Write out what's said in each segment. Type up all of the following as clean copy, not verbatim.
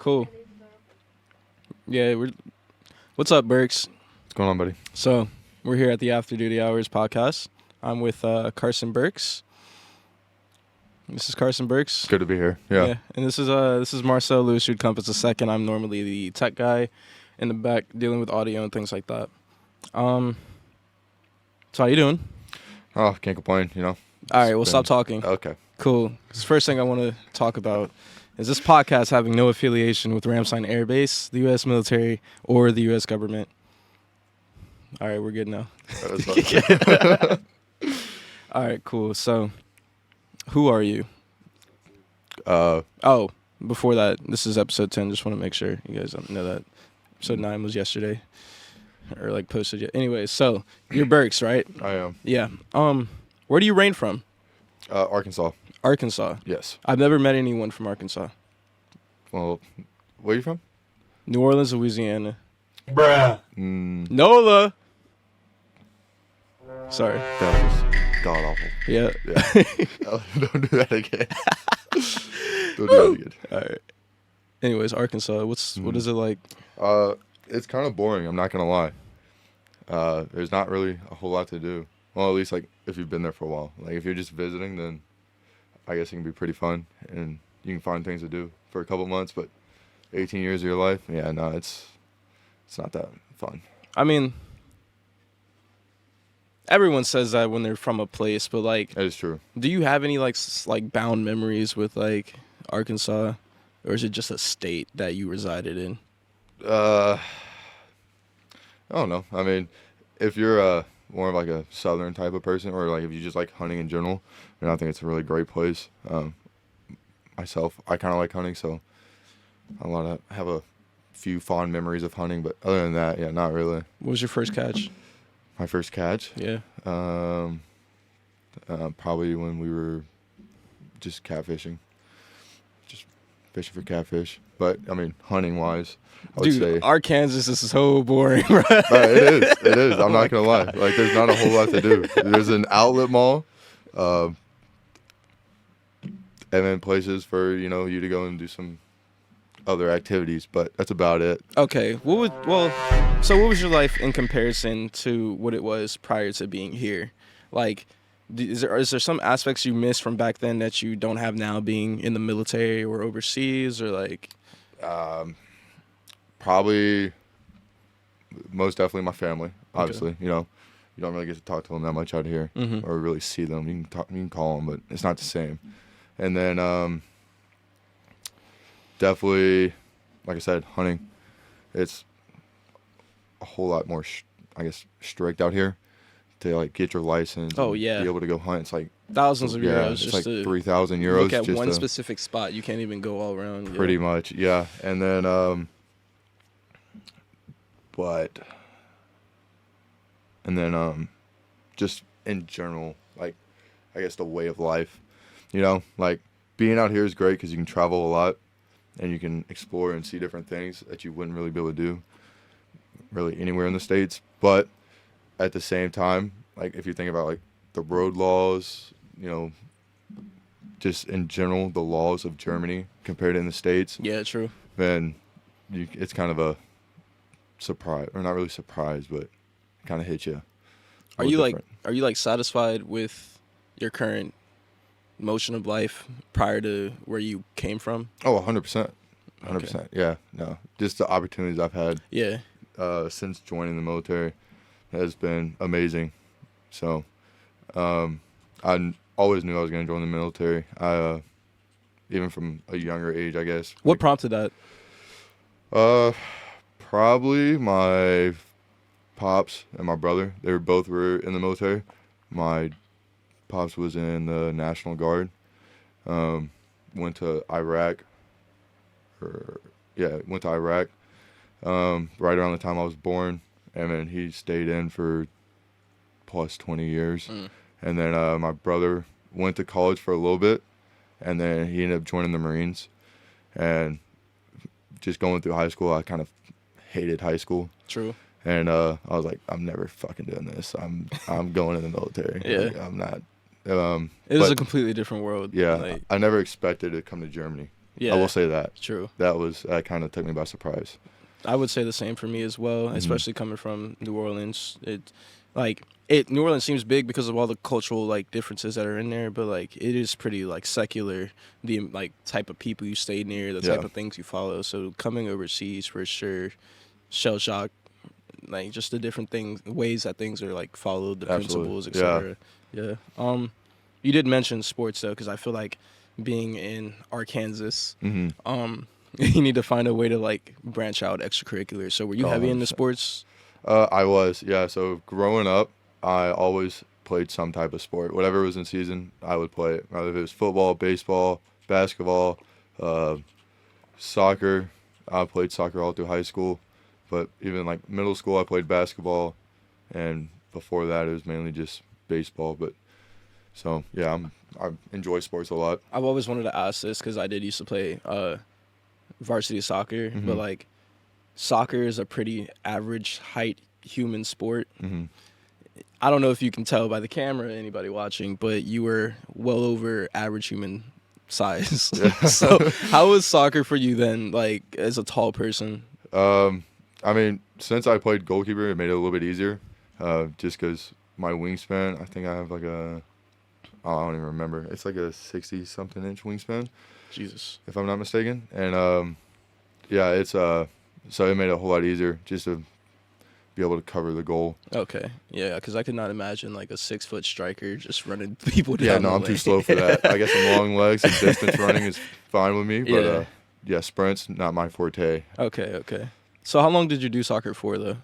Cool. Yeah, what's up, Burks? What's going on, buddy? So, we're here at the After Duty Hours podcast. I'm with Carson Burks. This is Carson Burks. Good to be here. Yeah. And this is Marcel Lewis, who'd Compass II. I'm normally the tech guy in the back dealing with audio and things like that. So how you doing? Oh, can't complain, you know. All right, we'll stop talking. Okay. Cool. The first thing I want to talk about is this podcast having no affiliation with Ramstein Air Base, the U.S. military, or the U.S. government. All right, we're good now. All right, cool. So, who are you? Before that, this is episode 10. Just want to make sure you guys know that. Episode 9 was yesterday. Or, posted yet. Anyway, so, you're Burks, right? I am. Yeah. Where do you reign from? Arkansas. Arkansas? Yes. I've never met anyone from Arkansas. Well, where are you from? New Orleans, Louisiana. Bruh. NOLA! Sorry. That was god-awful. Yeah. Don't do that again. Don't do that again. All right. Anyways, Arkansas, what is it like? It's kind of boring, I'm not going to lie. There's not really a whole lot to do. Well, at least, if you've been there for a while. If you're just visiting, then I guess it can be pretty fun, and you can find things to do for a couple months, but 18 years of your life, yeah, no, it's not that fun. I mean, everyone says that when they're from a place, but, That is true. do you have any, bound memories with, Arkansas, or is it just a state that you resided in? I don't know. I mean, if you're more of a southern type of person, or if you just like hunting in general, then I think it's a really great place. Myself, I kind of like hunting, so I have a few fond memories of hunting, but other than that, yeah, not really. What was your first catch? My first catch? Yeah. Probably when we were just catfishing. Just fishing for catfish. But, I mean, hunting-wise, I would say... Arkansas is so boring, bro. It is. I'm not going to lie. There's not a whole lot to do. There's an outlet mall, and then places for, you to go and do some other activities, but that's about it. Okay. So what was your life in comparison to what it was prior to being here? Is there some aspects you miss from back then that you don't have now, being in the military or overseas, or probably most definitely my family. Obviously, okay. You don't really get to talk to them that much out here, or really see them. You can call them, but it's not the same. And then definitely, like I said, hunting. It's a whole lot more, strict out here to get your license. Oh yeah. Be able to go hunt. It's thousands of euros. It's just 3,000 euros. Look at just one specific spot. You can't even go all around. Pretty much, yeah. And then just in general, I guess the way of life, being out here is great because you can travel a lot and you can explore and see different things that you wouldn't really be able to do really anywhere in the States. But at the same time, if you think about the road laws, just in general, the laws of Germany compared to in the States. Yeah, true. Then it's kind of a surprise, or not really surprise, but it kind of hits you. Are you satisfied with your current motion of life prior to where you came from? Oh, 100%. 100%. Yeah, no. Just the opportunities I've had. Yeah. Since joining the military has been amazing. So, I always knew I was going to join the military. Even from a younger age, I guess. What prompted that? Probably my pops and my brother. They both were in the military. My pops was in the National Guard. Went to Iraq. Went to Iraq. Right around the time I was born, and then he stayed in for plus 20 years. And then my brother went to college for a little bit, and then he ended up joining the Marines. And just going through high school, I kind of hated high school. True. And I was like, I'm never fucking doing this. I'm going in the military. Yeah. I'm not. It was a completely different world. Yeah. I never expected to come to Germany. Yeah. I will say that. True. That kind of took me by surprise. I would say the same for me as well, especially coming from New Orleans. New Orleans seems big because of all the cultural like differences that are in there, but like it is pretty like secular. The like type of people you stay near, the type of things you follow. So coming overseas for sure, shell shock, like just the different ways that things are like followed, the principles, etc. Yeah. You did mention sports though, because I feel like being in Arkansas, you need to find a way to like branch out extracurriculars. So were you heavy into sports? I was, yeah. So growing up, I always played some type of sport. Whatever was in season, I would play it. Whether it was football, baseball, basketball, soccer. I played soccer all through high school, but even like middle school, I played basketball, and before that, it was mainly just baseball. But so yeah, I enjoy sports a lot. I've always wanted to ask this because I did used to play varsity soccer, but like soccer is a pretty average height human sport. I don't know if you can tell by the camera, anybody watching, but you were well over average human size. So how was soccer for you then, like as a tall person? I mean, since I played goalkeeper, it made it a little bit easier, just because my wingspan, I think I have like I don't even remember. It's like a 60-something inch wingspan. Jesus. If I'm not mistaken. And yeah, it's so it made it a whole lot easier just to be able to cover the goal. Okay. Yeah, because I could not imagine like a 6-foot striker just running people down. Yeah, no, the I'm lane. too slow for that. I guess some long legs and distance running is fine with me, but yeah, sprints not my forte. Okay. So how long did you do soccer for though?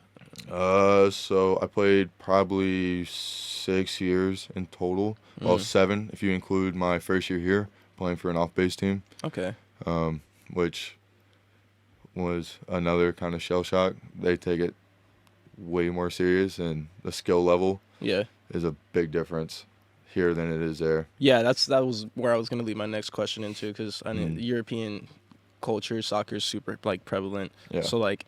So I played probably 6 years in total. Well, 7 if you include my first year here playing for an off-base team. Okay. Which was another kind of shell shock. They take it way more serious, and the skill level is a big difference here than it is there. Yeah, that was where I was going to lead my next question into, because I mean, European culture, soccer is super like prevalent. Yeah. So like,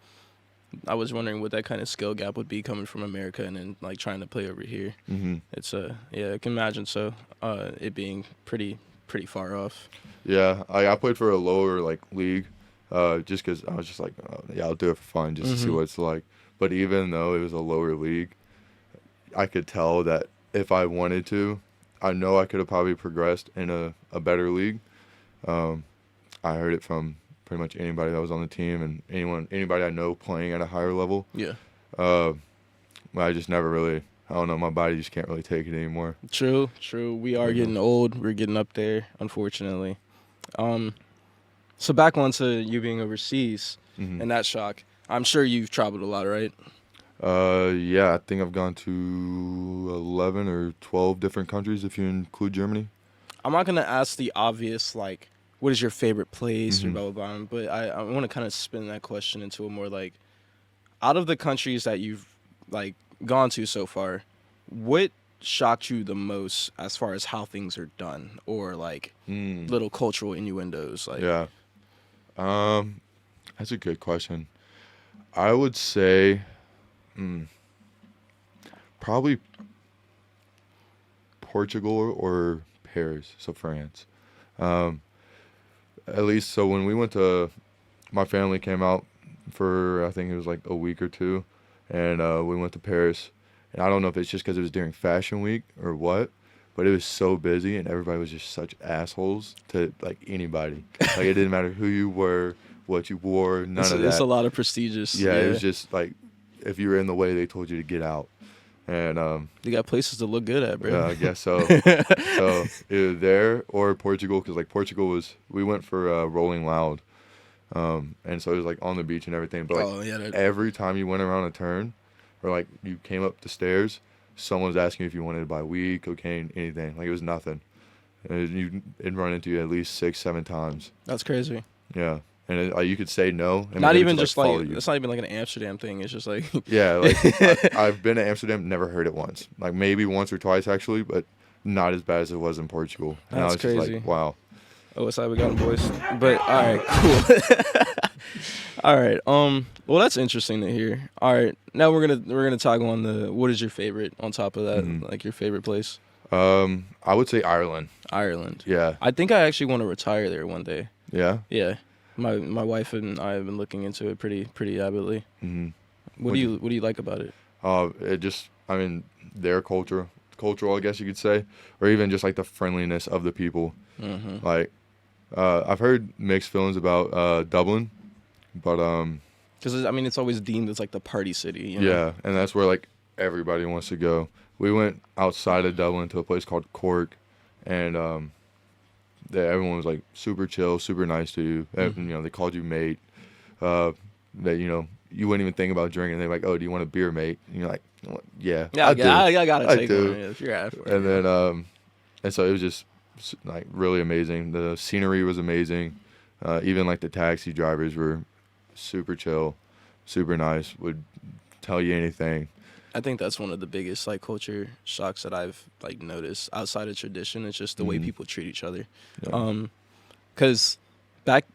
I was wondering what that kind of skill gap would be coming from America and then like trying to play over here. It's I can imagine it being pretty far off. Yeah, I played for a lower like league, just because I was just like, yeah, I'll do it for fun, just to see what it's like. But even though it was a lower league, I could tell that if I wanted to, I know I could have probably progressed in a better league. I heard it from pretty much anybody that was on the team and anybody I know playing at a higher level. Yeah. But I just never really, I don't know, my body just can't really take it anymore. True. We are getting old. We're getting up there, unfortunately. So back onto you being overseas and that shock. I'm sure you've traveled a lot, right? Yeah, I think I've gone to 11 or 12 different countries if you include Germany. I'm not gonna ask the obvious, like, what is your favorite place or blah, blah, blah, but I want to kind of spin that question into a more, like, out of the countries that you've, like, gone to so far, what shocked you the most as far as how things are done or, like, little cultural innuendos? Like, yeah. That's a good question. I would say probably Portugal or Paris, so France. At least, so when we went to, my family came out for, I think it was like a week or two, and we went to Paris. And I don't know if it's just because it was during Fashion Week or what, but it was so busy and everybody was just such assholes to like anybody. Like it didn't matter who you were, what you wore, none of that. It's a lot of prestigious. Yeah, it was just like if you were in the way, they told you to get out. And you got places to look good at, bro. Yeah, I guess so. So either there or Portugal, because like Portugal was, we went for Rolling Loud, and so it was like on the beach and everything. But like every time you went around a turn, or like you came up the stairs, someone was asking you if you wanted to buy weed, cocaine, anything. Like it was nothing. And it'd run into you at least 6-7 times. That's crazy. Yeah. And you could say no. And not even just like it's not even like an Amsterdam thing. It's just like yeah, like I've been to Amsterdam, never heard it once. Like maybe once or twice actually, but not as bad as it was in Portugal. And that's I was crazy. Just like, wow. Oh, it's like we got them, boys. But all right, cool. All right. Well, that's interesting to hear. All right, now we're gonna talk on the what is your favorite on top of that, like your favorite place. I would say Ireland. Ireland. Yeah. I think I actually want to retire there one day. Yeah. Yeah, my wife and I have been looking into it pretty avidly. Mm-hmm. What do you like about it? It just, I mean, their cultural, I guess you could say, or even just like the friendliness of the people. Mm-hmm. Like, I've heard mixed feelings about Dublin, but Because I mean, it's always deemed as like the party city. You know? yeah, and that's where like everybody wants to go. We went outside of Dublin to a place called Cork, and everyone was like super chill, super nice to you. Mm-hmm. You know, they called you mate. That you wouldn't even think about drinking. They're like, "Oh, do you want a beer, mate?" And you're like, "Yeah, Yeah, I do. I gotta I take do." one if you're at it. And then and so it was just like really amazing. The scenery was amazing. Even like the taxi drivers were super chill, super nice. Would tell you anything. I think that's one of the biggest like culture shocks that I've like noticed outside of tradition. It's just the way Mhm. people treat each other. Yeah. Because back,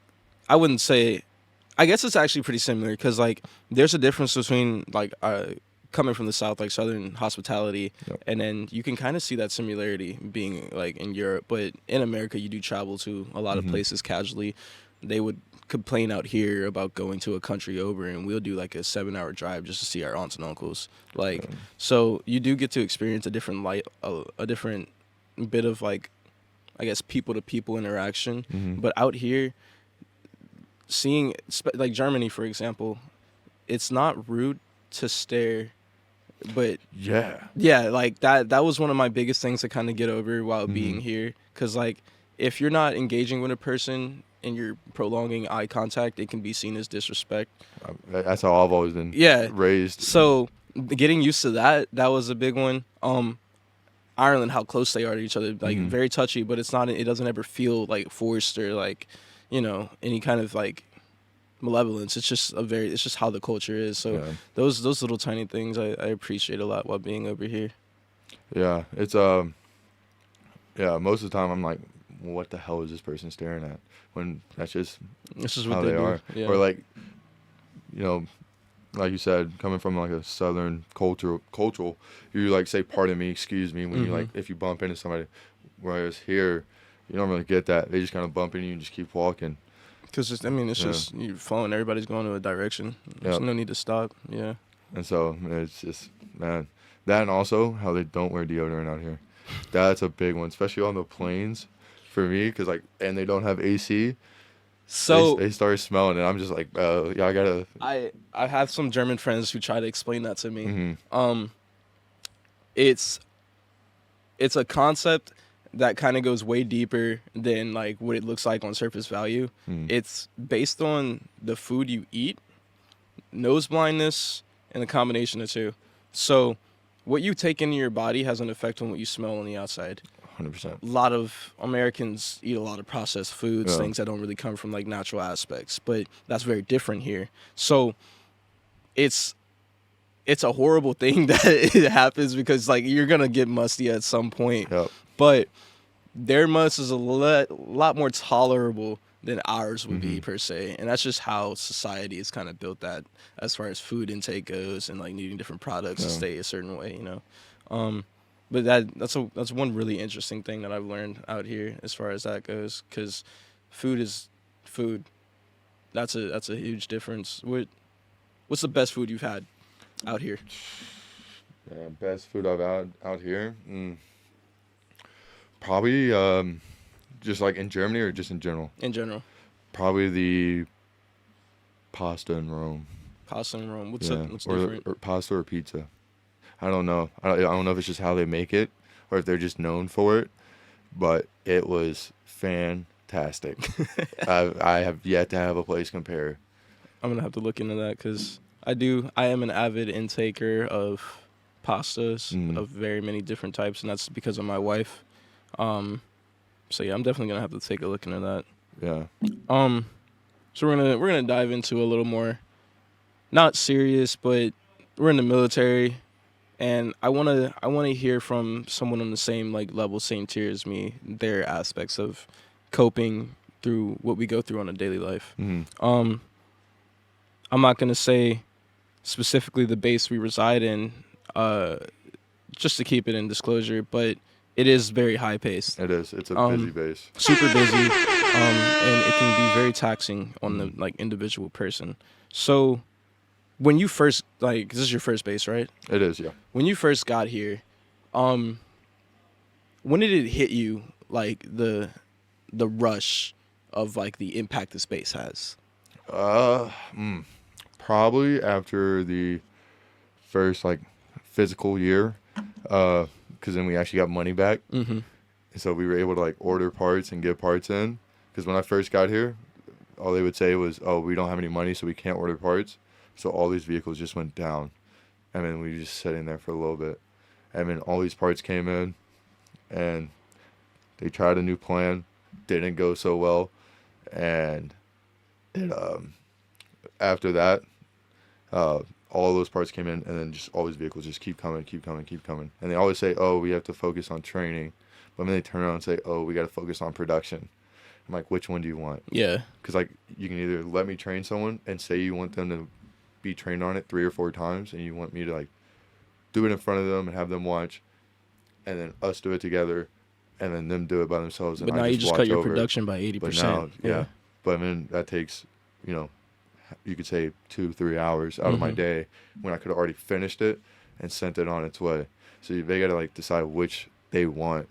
I wouldn't say. I guess it's actually pretty similar because like there's a difference between like coming from the South, like Southern hospitality, Yep. and then you can kind of see that similarity being like in Europe. But in America, you do travel to a lot of Mhm. places casually. They would complain out here about going to a country over, and we'll do like a 7-hour drive just to see our aunts and uncles. Like, Yeah. so you do get to experience a different a different bit of like, I guess, people to people interaction. Mhm. But out here, seeing like Germany, for example, it's not rude to stare, but Yeah. yeah, like that was one of my biggest things to kind of get over while being Mhm. here. Because like if you're not engaging with a person and you're prolonging eye contact, it can be seen as disrespect. That's how I've always been Yeah. raised. So getting used to that was a big one. Ireland, how close they are to each other, like Mhm. very touchy, but it's not. It doesn't ever feel like forced or like, any kind of like malevolence. It's just it's just how the culture is. So Yeah. those little tiny things I appreciate a lot while being over here. Yeah. It's yeah. Most of the time I'm like, what the hell is this person staring at? When that's just This is what how they they do. are. Yeah. Or like, you know, like you said, coming from like a Southern cultural, you like say pardon me, excuse me when you like if you bump into somebody. Whereas here, you don't really get that. They just kind of bump into you and just keep walking. Because it's Yeah. just you're following. Everybody's going to a direction. There's Yep. no need to stop. Yeah. And so it's just, man, that and also how they don't wear deodorant out here. That's a big one, especially on the planes for me, because like, and they don't have AC. So they start smelling, and I'm just like, yeah, I gotta. I have some German friends who try to explain that to me. Mhm. It's a concept that kind of goes way deeper than like what it looks like on surface value. Mhm. It's based on the food you eat, nose blindness, and the combination of two. So what you take into your body has an effect on what you smell on the outside. 100%. A lot of Americans eat a lot of processed foods, Yeah. things that don't really come from like natural aspects, but that's very different here. So it's a horrible thing that it happens because like you're gonna get musty at some point, Yep. but their must is a lot more tolerable than ours would be Mhm. per se, and that's just how society is kind of built that as far as food intake goes and like needing different products to Yeah. stay a certain way. But that's one really interesting thing that I've learned out here as far as that goes, because food is food. That's a huge difference. What's the best food you've had out here? Best food I've had out here. Probably just like in Germany or just in general. In general, Probably the pasta in Rome. pasta and Rome. What's Yeah. what's or, different? or pasta or pizza. I don't know. I don't know if it's just how they make it or if they're just known for it, but it was fantastic. I have yet to have a place compare. I'm gonna have to look into that because I am an avid intaker of pastas of very many different types, and that's because of my wife. So yeah, I'm definitely gonna have to take a look into that. Yeah. So we're gonna dive into a little more, not serious, but we're in the military, and I wanna hear from someone on the same like level, same tier as me, their aspects of coping through what we go through on a daily life. Mhm. I'm not gonna say specifically the base we reside in, just to keep it in disclosure, but it is very high paced. It is. It's a busy base. Super busy. and it can be very taxing on the like individual person. So when you first like, this is your first base, right? It is, yeah. When you first got here, um, when did it hit you like the rush of like the impact the space has? Uh, Probably after the first like physical year, because then we actually got money back, Mm-hmm. and so we were able to like order parts and get parts in. Because when I first got here, all they would say was, "Oh, we don't have any money, so we can't order parts." So all these vehicles just went down, and then we were just sitting there for a little bit, and then all these parts came in, and they tried a new plan, didn't go so well, and it after that, all those parts came in, and then just all these vehicles just keep coming, keep coming, keep coming. And they always say, "Oh, we have to focus on training," but then they turn around and say, "Oh, we got to focus on production." I'm like, which one do you want? Yeah. Because like you can either let me train someone and say you want them to be trained on it 3 or 4 times, and you want me to like do it in front of them and have them watch, and then us do it together, and then them do it by themselves. And But now I you just watch cut your over it. production by 80%. But now, yeah. But I mean, that takes, you know, you could say 2-3 hours out of my day when I could have already finished it and sent it on its way. So they got to like decide which they want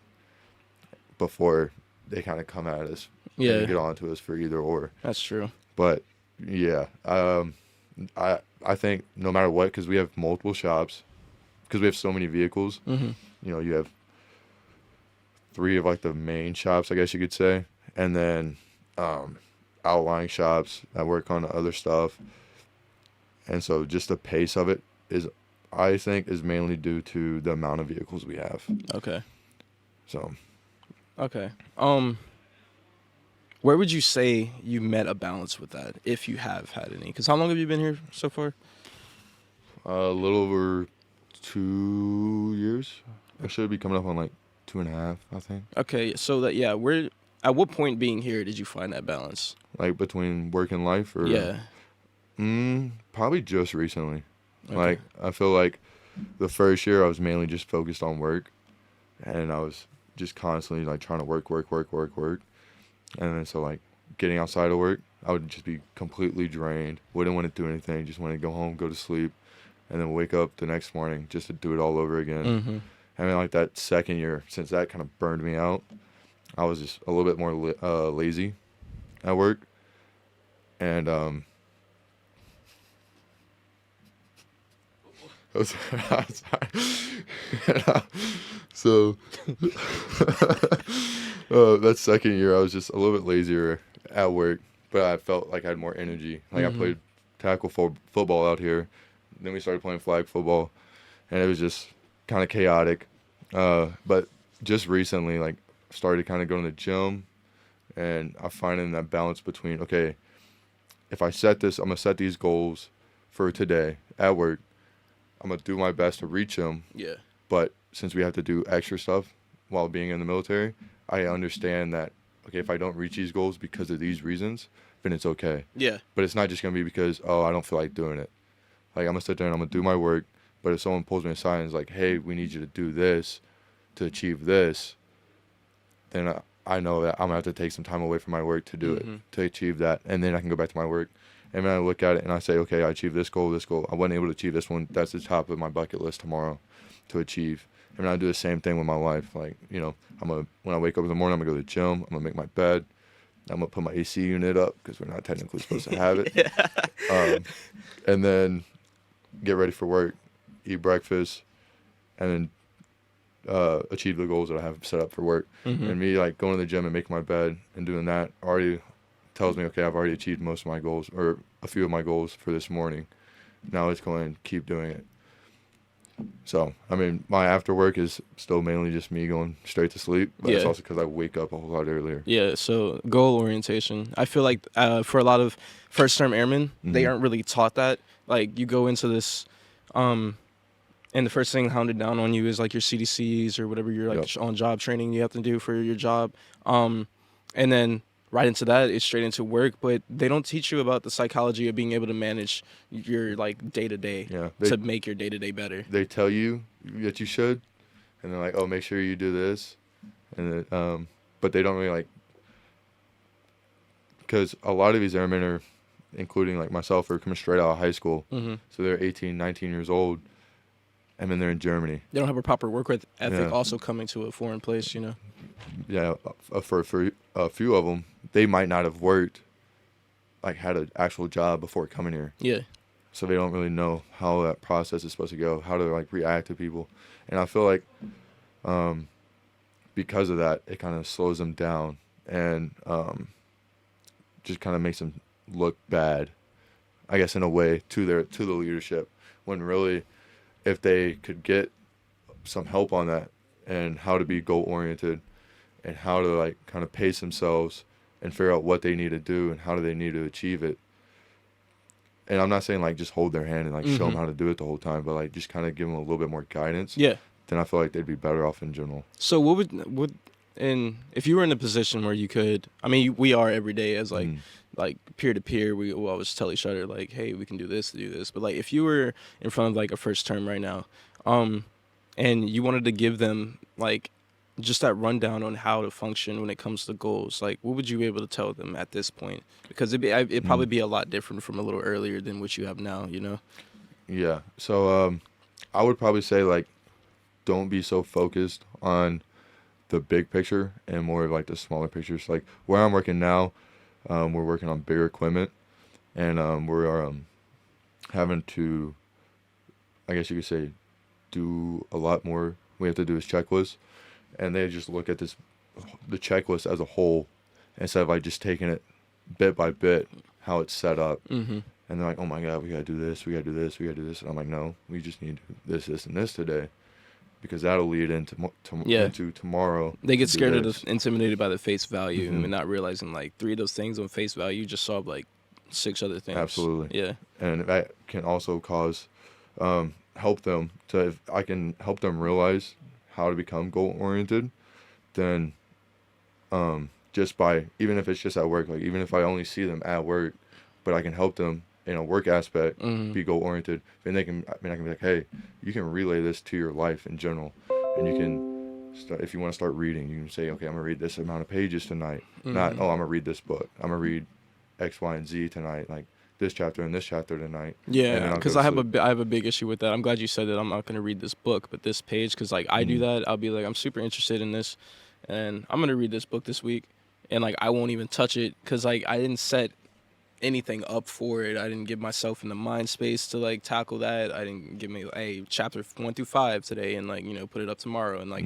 before they kind of come at us. Yeah. And get onto us for either or. That's true. But yeah, I think no matter what, because we have multiple shops, because we have so many vehicles. Mm-hmm. You know, you have 3 of like the main shops, I guess you could say, and then outlying shops that work on other stuff. And so just the pace of it is, I think, is mainly due to the amount of vehicles we have. Okay. So. Okay. Where would you say you met a balance with that, if you have had any? Because how long have you been here so far? A little over 2 years. I should be coming up on like 2.5, I think. Okay, so that at what point being here did you find that balance? Like between work and life, or Yeah. Probably just recently. Okay. Like I feel like the first year I was mainly just focused on work, and I was just constantly like trying to work. And then so like getting outside of work, I would just be completely drained. Wouldn't want to do anything. Just want to go home, go to sleep, and then wake up the next morning just to do it all over again. Mm-hmm. I mean, like that second year, since that kind of burned me out, I was just a little bit more lazy at work. And so that second year, I was just a little bit lazier at work, but I felt like I had more energy. Like I played tackle football out here. Then we started playing flag football, and it was just kind of chaotic. But just recently, like, started kind of going to the gym, and I'm finding that balance between, okay, if I set this, I'm going to set these goals for today at work. I'm going to do my best to reach them. Yeah. But since we have to do extra stuff while being in the military, I understand that, okay, if I don't reach these goals because of these reasons, then it's okay. Yeah. But it's not just going to be because, oh, I don't feel like doing it. Like, I'm going to sit there and I'm going to do my work. But if someone pulls me aside and is like, hey, we need you to do this to achieve this, then I know that I'm going to have to take some time away from my work to do it, to achieve that. And then I can go back to my work. And then I look at it and I say, okay, I achieved this goal. I wasn't able to achieve this one. That's the top of my bucket list tomorrow to achieve. And I do the same thing with my life. Like, you know, when I wake up in the morning, I'm going to go to the gym. I'm going to make my bed. I'm going to put my AC unit up because we're not technically supposed to have it. And then get ready for work, eat breakfast, and then achieve the goals that I have set up for work. And me, like, going to the gym and making my bed and doing that already tells me, okay, I've already achieved most of my goals, or a few of my goals for this morning. Now it's going to keep doing it. So, I mean, my after work is still mainly just me going straight to sleep, but it's also because I wake up a whole lot earlier. Yeah, so goal orientation. I feel like for a lot of first-term airmen, they aren't really taught that. Like, you go into this, and the first thing hounded down on you is, like, your CDCs or whatever you're, like, on-job training you have to do for your job. And then right into that, it's straight into work, but they don't teach you about the psychology of being able to manage your, like, day-to-day to make your day-to-day better. They tell you that you should, and they're like, oh, make sure you do this. And then, but they don't really, like, because a lot of these airmen are, including like myself, are coming straight out of high school. Mm-hmm. So they're 18, 19 years old, and then they're in Germany. They don't have a proper work ethic. Yeah. Also coming to a foreign place, you know. Yeah, for a few of them, they might not have worked, like had an actual job before coming here. Yeah. So they don't really know how that process is supposed to go, how to like react to people, and I feel like, because of that, it kind of slows them down and just kind of makes them look bad, I guess, in a way to the leadership, when really, if they could get some help on that and how to be goal oriented and how to like kind of pace themselves and figure out what they need to do and how do they need to achieve it. And I'm not saying like just hold their hand and like show them how to do it the whole time, but like just kind of give them a little bit more guidance. Yeah. Then I feel like they'd be better off in general. So what would and if you were in a position where you could, I mean, we are every day as like peer to peer, we will always tell each other like, hey, we can do this, but like if you were in front of like a first term right now, and you wanted to give them like just that rundown on how to function when it comes to goals, like what would you be able to tell them at this point? Because it'd probably be a lot different from a little earlier than what you have now, you know? Yeah. So I would probably say like, don't be so focused on the big picture and more of like the smaller pictures. Like where I'm working now, we're working on bigger equipment, and we're having to, I guess you could say, do a lot more. We have to do is checklists, and they just look at the checklist as a whole instead of like just taking it bit by bit how it's set up. And they're like, oh my God, we gotta do this, we gotta do this, we gotta do this. And I'm like, no, we just need to do this, and this today, because that'll lead into tomorrow. They get scared intimidated by the face value and not realizing like 3 of those things on face value just solve like 6 other things. Absolutely. Yeah. And that can also cause, help them to, if I can help them realize how to become goal oriented, then just by, even if it's just at work, like even if I only see them at work, but I can help them in a work aspect be goal oriented, and I can be like, hey, you can relay this to your life in general, and you can start, if you want to start reading, you can say, okay, I'm gonna read this amount of pages tonight, not I'm gonna read this book, I'm gonna read X, Y, and Z tonight, like this chapter and this chapter tonight. Yeah, because I have a big issue with that. I'm glad you said that. I'm not gonna read this book, but this page, because like I do that. I'll be like, I'm super interested in this, and I'm gonna read this book this week, and like I won't even touch it because like I didn't set anything up for it. I didn't give myself in the mind space to like tackle that. I didn't give me chapter 1 through 5 today, and like, you know, put it up tomorrow, and like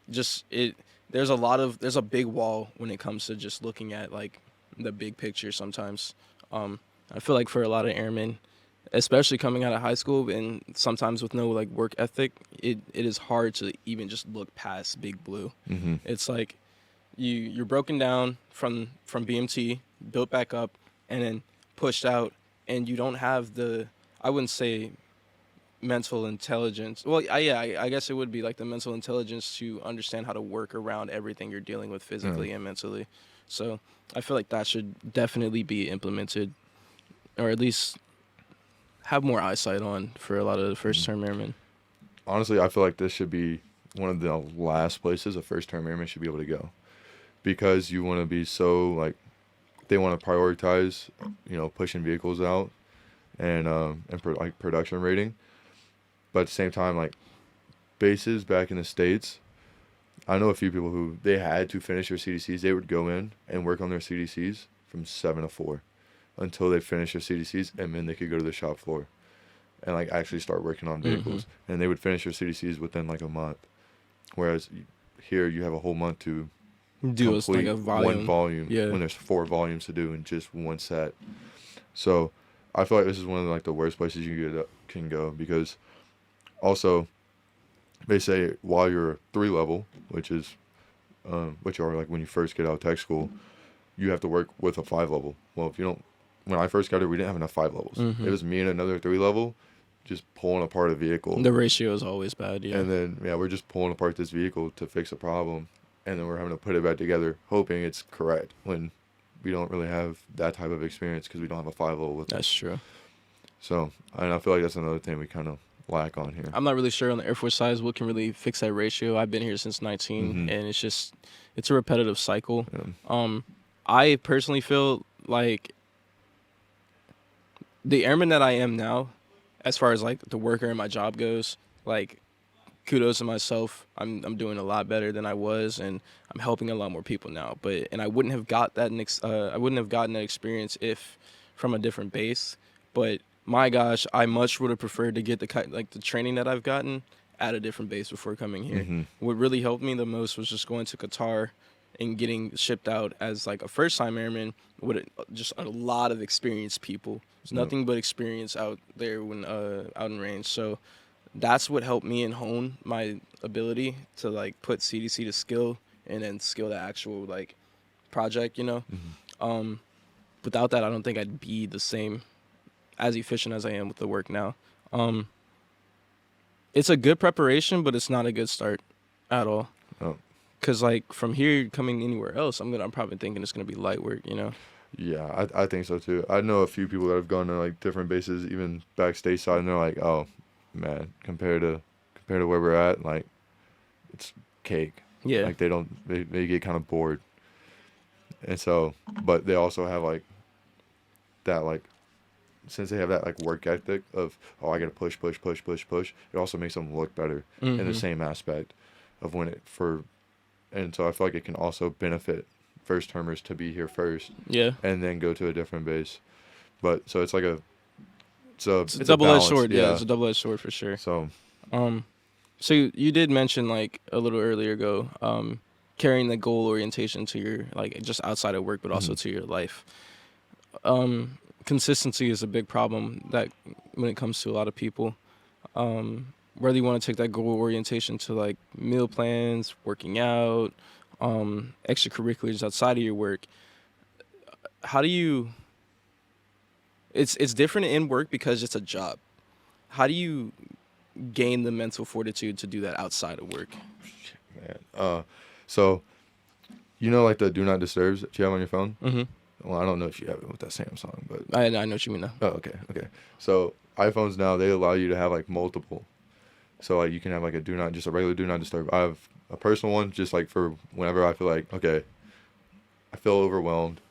just it. There's a big wall when it comes to just looking at like the big picture sometimes. I feel like for a lot of airmen, especially coming out of high school and sometimes with no like work ethic, it is hard to even just look past Big Blue. It's like you're broken down from BMT, built back up, and then pushed out, and you don't have the, I wouldn't say mental intelligence. Well, I guess it would be like the mental intelligence to understand how to work around everything you're dealing with physically and mentally. So I feel like that should definitely be implemented, or at least have more eyesight on for a lot of the first-term airmen. Honestly, I feel like this should be one of the last places a first-term airman should be able to go, because you want to be so like, they want to prioritize, you know, pushing vehicles out and like production rating, but at the same time, like bases back in the States, I know a few people who they had to finish their CDCs. They would go in and work on their CDCs from 7 to 4 until they finish their CDCs, and then they could go to the shop floor and like actually start working on vehicles. And they would finish their CDCs within like a month, whereas here you have a whole month to do like a volume. One volume when there's 4 volumes to do in just one set. So I feel like this is one of like the worst places you can go, because also they say while you're 3 level, which are like when you first get out of tech school, you have to work with a 5 level. Well, if you don't, when I first got here, we didn't have enough 5 levels. It was me and another 3 level just pulling apart a vehicle. The ratio is always bad, yeah. And then we're just pulling apart this vehicle to fix a problem, and then we're having to put it back together, hoping it's correct, when we don't really have that type of experience because we don't have a 5 level with it. That's true. So, and I feel like that's another thing we kind of lack on here. I'm not really sure on the Air Force side what can really fix that ratio. I've been here since 19, and it's a repetitive cycle. I personally feel like the airman that I am now, as far as like the worker in my job goes, like kudos to myself. I'm doing a lot better than I was, and I'm helping a lot more people now. But I wouldn't have I wouldn't have gotten that experience if from a different base. But my gosh, I much would have preferred to get the training that I've gotten at a different base before coming here. Mm-hmm. What really helped me the most was just going to Qatar and getting shipped out as like a first-time airman with just a lot of experienced people. There's nothing but experience out there when out in range. So that's what helped me and hone my ability to like put CDC to skill and then skill the actual like project, you know. Mm-hmm. Without that, I don't think I'd be the same as efficient as I am with the work now. It's a good preparation, but it's not a good start at all. Oh. Cause like from here coming anywhere else, I'm probably thinking it's gonna be light work, you know. Yeah, I think so too. I know a few people that have gone to like different bases, even back stateside, and they're like, oh man, compared to where we're at, like it's cake. Yeah. Like they get kind of bored. And so, but they also have like that, like, since they have that like work ethic of, oh, I gotta push, it also makes them look better in the same aspect of and so I feel like it can also benefit first termers to be here first. Yeah. And then go to a different base. But so it's like it's a double-edged balance. sword. Yeah, it's a double-edged sword for sure. So so you did mention like a little earlier ago, carrying the goal orientation to your like just outside of work, but also to your life. Consistency is a big problem that when it comes to a lot of people. Whether you want to take that goal orientation to like meal plans, working out, extracurriculars outside of your work. How do you? It's different in work because it's a job. How do you gain the mental fortitude to do that outside of work? Man, so you know, like the do not disturbs that you have on your phone. Mm-hmm. Well, I don't know if you have it with that Samsung, but I know what you mean now. Oh, okay. So iPhones now, they allow you to have like multiple. So like you can have like just a regular do not disturb. I have a personal one just like for whenever I feel like, okay, I feel overwhelmed.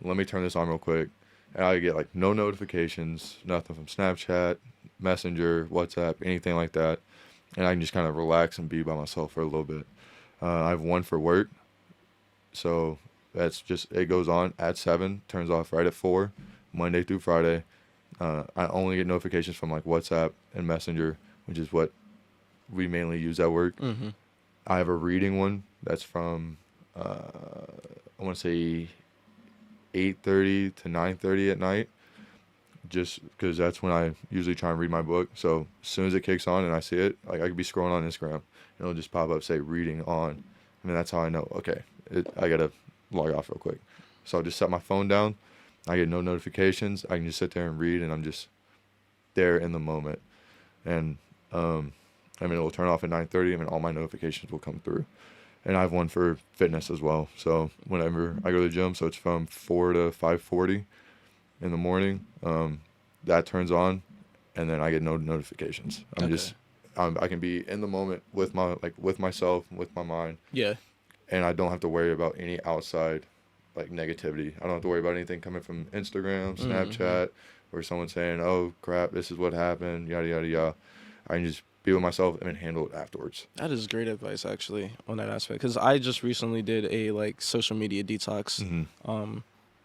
Let me turn this on real quick. And I get like no notifications, nothing from Snapchat, Messenger, WhatsApp, anything like that. And I can just kind of relax and be by myself for a little bit. I have one for work. So that's just, it goes on at 7, turns off right at 4, Monday through Friday. I only get notifications from like WhatsApp and Messenger, which is what we mainly use at work. Mm-hmm. I have a reading one that's from, I want to say 8:30 to 9:30 at night, just because that's when I usually try and read my book. So as soon as it kicks on and I see it, like I could be scrolling on Instagram and it'll just pop up, say reading on. I mean, that's how I know, okay, I got to log off real quick. So I'll just set my phone down. I get no notifications. I can just sit there and read, and I'm just there in the moment. And I mean, it will turn off at 9:30. I mean, all my notifications will come through. And I have one for fitness as well. So whenever I go to the gym, so it's from 4 to 5:40 in the morning. That turns on, and then I get no notifications. I can be in the moment with myself, with my mind. Yeah. And I don't have to worry about any outside like negativity. I don't have to worry about anything coming from Instagram, Snapchat, or someone saying, "Oh crap, this is what happened," yada yada yada. I can just be with myself and then handle it afterwards. That is great advice, actually, on that aspect. Because I just recently did a like social media detox.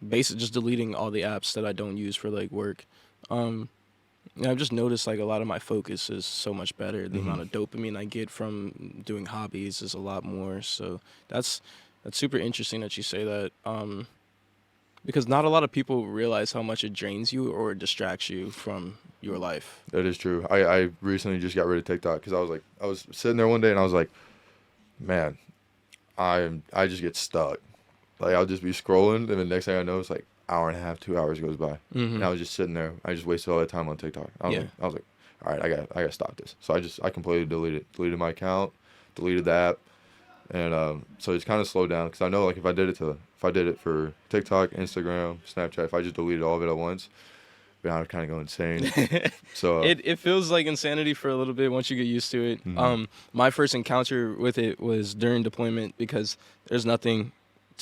Basically just deleting all the apps that I don't use for like work. And I've just noticed like a lot of my focus is so much better. The amount of dopamine I get from doing hobbies is a lot more. So that's super interesting that you say that. Because not a lot of people realize how much it drains you or distracts you from your life. That is true. I recently just got rid of TikTok because I was sitting there one day and I was like, man, I just get stuck. Like I'll just be scrolling and the next thing I know it's like hour and a half, 2 hours goes by. And I was just sitting there. I just wasted all that time on TikTok. I was like, all right, I gotta stop this. So I completely deleted my account, deleted the app. And so it's kind of slowed down because I know like if I did it for TikTok, Instagram, Snapchat, if I just deleted all of it at once, then I would kind of go insane. So it feels like insanity for a little bit once you get used to it. My first encounter with it was during deployment because there's nothing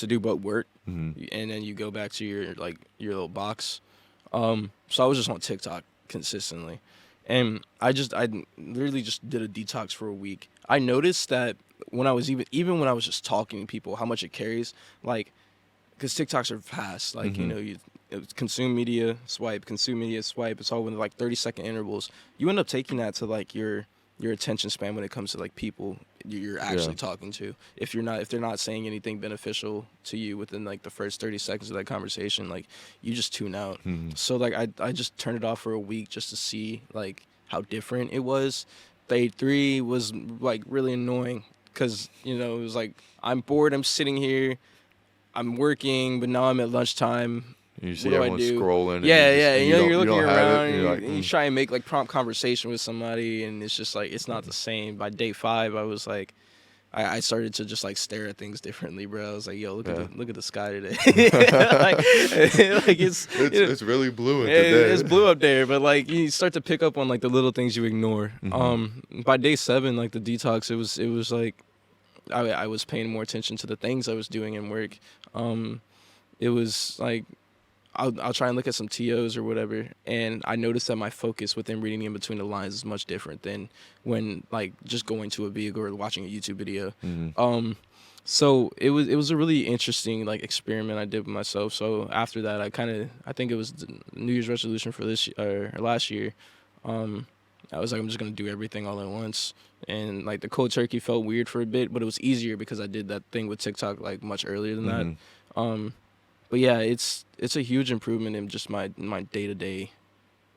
to do but work, Mm-hmm. and then you go back to your little box. So I was just on TikTok consistently, and I literally just did a detox for a week. I noticed that when I was even when I was just talking to people, how much it carries, like, because TikToks are fast, like Mm-hmm. you consume media, swipe, consume media, swipe. It's all in like 30-second intervals. You end up taking that to like your attention span when it comes to like people you're actually talking to. If they're not saying anything beneficial to you within like the first 30 seconds of that conversation, like you just tune out. Mm-hmm. So like I just turned it off for a week just to see like how different it was. Day 3 was like really annoying because it was like I'm bored, I'm sitting here, I'm working, but now I'm at lunchtime. You What see do I everyone do? scrolling. Yeah, and yeah. and You're you looking don't have around, it. And you're like, and you try and make like prompt conversation with somebody, and it's just like it's not the same. By day 5, I was like, I started to just like stare at things differently, bro. I was like, yo, look at the sky today. like it's really blue today. today. It's blue up there, but like you start to pick up on like the little things you ignore. Mm-hmm. By day 7, like the detox, it was like I was paying more attention to the things I was doing in work. It was like I'll try and look at some TOs or whatever, and I noticed that my focus within reading in between the lines is much different than when like just going to a vehicle or watching a YouTube video. Mm-hmm. So it was a really interesting like experiment I did with myself. So after that, I think it was the New Year's resolution for this or last year. I was like, I'm just gonna do everything all at once, and like the cold turkey felt weird for a bit, but it was easier because I did that thing with TikTok like much earlier than Mm-hmm. that. But yeah, it's a huge improvement in just my day-to-day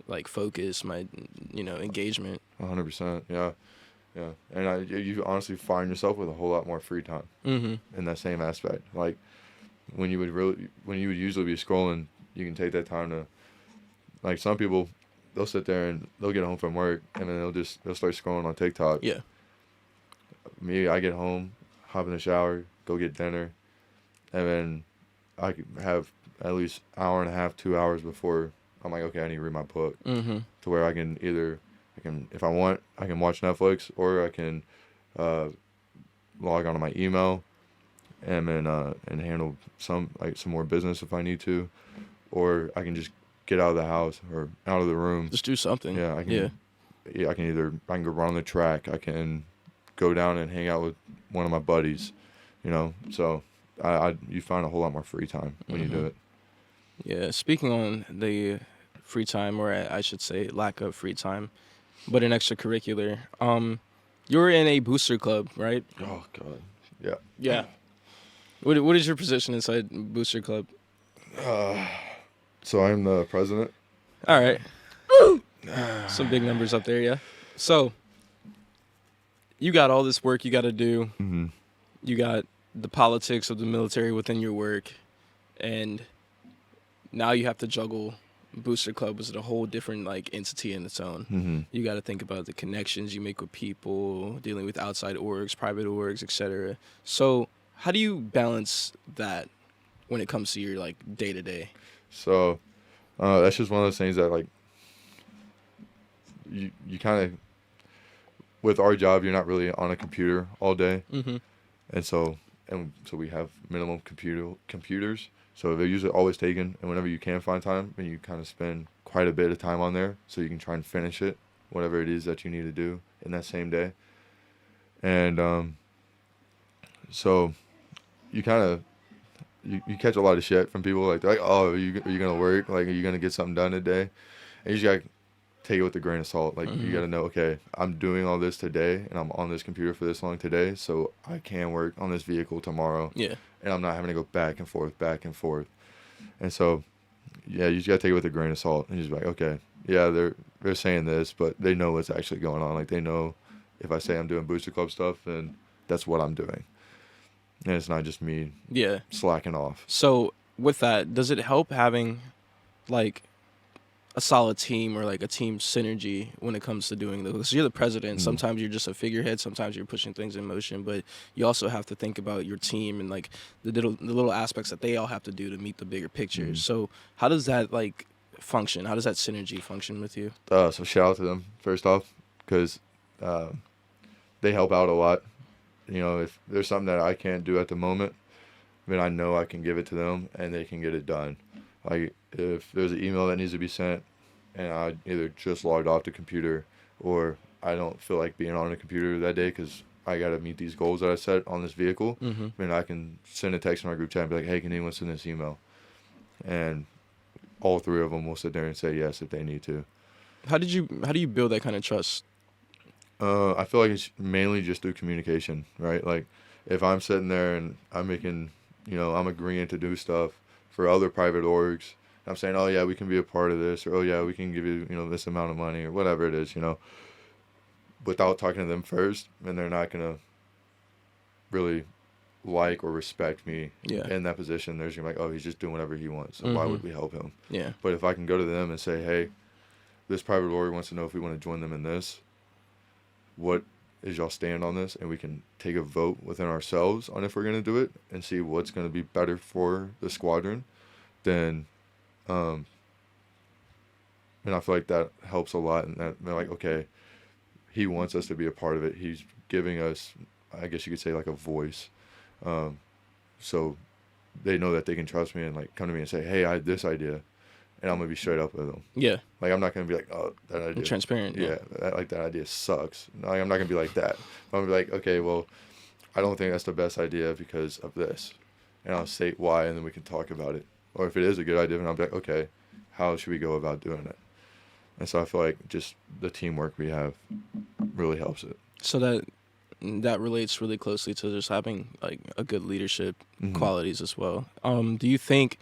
like focus, my engagement. 100%. Yeah. Yeah. And you honestly find yourself with a whole lot more free time Mm-hmm. in that same aspect. Like when you would usually be scrolling, you can take that time to, like, some people, they'll sit there and they'll get home from work and then they'll start scrolling on TikTok. Yeah. Me, I get home, hop in the shower, go get dinner, and then I could have at least hour and a half, 2 hours before I'm like, okay, I need to read my book. Mm-hmm. To where I can if I want, I can watch Netflix, or I can log onto my email and then and handle some more business if I need to, or I can just get out of the house or out of the room. Just do something. Yeah, I can. Yeah. Yeah, I can go run on the track. I can go down and hang out with one of my buddies. So you find a whole lot more free time when you do it. Yeah. Speaking on the free time, or I should say lack of free time, but an extracurricular. You're in a booster club, right? Oh God, yeah. Yeah. What is your position inside booster club? So I'm the president. All right. Some big numbers up there, yeah. So you got all this work you got to do. Mm-hmm. You got the politics of the military within your work, and now you have to juggle booster club, which is a whole different like entity in its own. Mm-hmm. You got to think about the connections you make with people, dealing with outside orgs, private orgs, etc. So how do you balance that when it comes to your like day to day? So that's just one of those things that, like, you kind of, with our job, you're not really on a computer all day. Mm-hmm. And so we have minimum computers. So they're usually always taken, and whenever you can find time, then you kind of spend quite a bit of time on there so you can try and finish it, whatever it is that you need to do in that same day. And so you kind of, you catch a lot of shit from people, like, they're like, oh, are you going to work? Like, are you going to get something done today? And you just got to take it with a grain of salt. Like, you got to know, okay, I'm doing all this today, and I'm on this computer for this long today, so I can work on this vehicle tomorrow. Yeah. And I'm not having to go back and forth. And so, yeah, you just got to take it with a grain of salt and just be like, okay, yeah, they're saying this, but they know what's actually going on. Like, they know if I say I'm doing booster club stuff, then that's what I'm doing. And it's not just me slacking off. So with that, does it help having like a solid team or like a team synergy when it comes to doing those? Because you're the president. Mm-hmm. Sometimes you're just a figurehead. Sometimes you're pushing things in motion. But you also have to think about your team and like the little aspects that they all have to do to meet the bigger picture. Mm-hmm. So how does that like function? How does that synergy function with you? So shout out to them first off, because they help out a lot. If there's something that I can't do at the moment, then I know I can give it to them and they can get it done. Like if there's an email that needs to be sent and I either just logged off the computer or I don't feel like being on the computer that day because I got to meet these goals that I set on this vehicle, then I can send a text in our group chat and be like, hey, can anyone send this email? And all three of them will sit there and say yes if they need to. How do you build that kind of trust? I feel like it's mainly just through communication, right? Like if I'm sitting there and I'm making, I'm agreeing to do stuff for other private orgs, I'm saying, oh yeah, we can be a part of this, or oh yeah, we can give you, this amount of money, or whatever it is, without talking to them first, and they're not gonna really like or respect me in that position. They're just gonna be like, oh, he's just doing whatever he wants, so why would we help him? Yeah. But if I can go to them and say, hey, this private org wants to know if we want to join them in this, what is y'all stand on this, and we can take a vote within ourselves on if we're going to do it and see what's going to be better for the squadron, then and I feel like that helps a lot, and that they're like, okay, he wants us to be a part of it, he's giving us, I guess you could say, like a voice, so they know that they can trust me and like come to me and say, hey, I had this idea, and I'm gonna be straight up with them. Yeah. Like I'm not gonna be like, oh, that idea. I'm transparent. Yeah. That idea sucks. Like I'm not gonna be like that. I'm gonna be like, okay, well, I don't think that's the best idea because of this, and I'll state why, and then we can talk about it. Or if it is a good idea, then I'll be like, okay, how should we go about doing it? And so I feel like just the teamwork we have really helps it. So that relates really closely to just having like a good leadership qualities as well. Do you think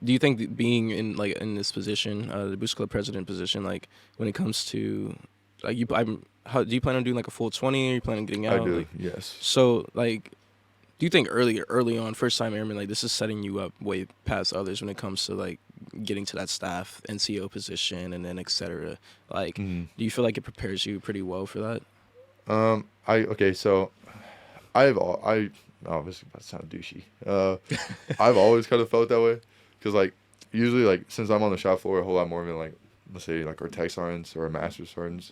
that being in this position, the Boost Club president position, like when it comes to like do you plan on doing like a full 20? Or you plan on getting out? I do, like, yes. So like, do you think early on, first time airman, like this is setting you up way past others when it comes to like getting to that staff NCO position and then et cetera? Like, do you feel like it prepares you pretty well for that? So this is about to sound douchey. I've always kind of felt that way. Because, like, usually, like, since I'm on the shop floor a whole lot more than, like, let's say, like, our tech sergeants or our master sergeants,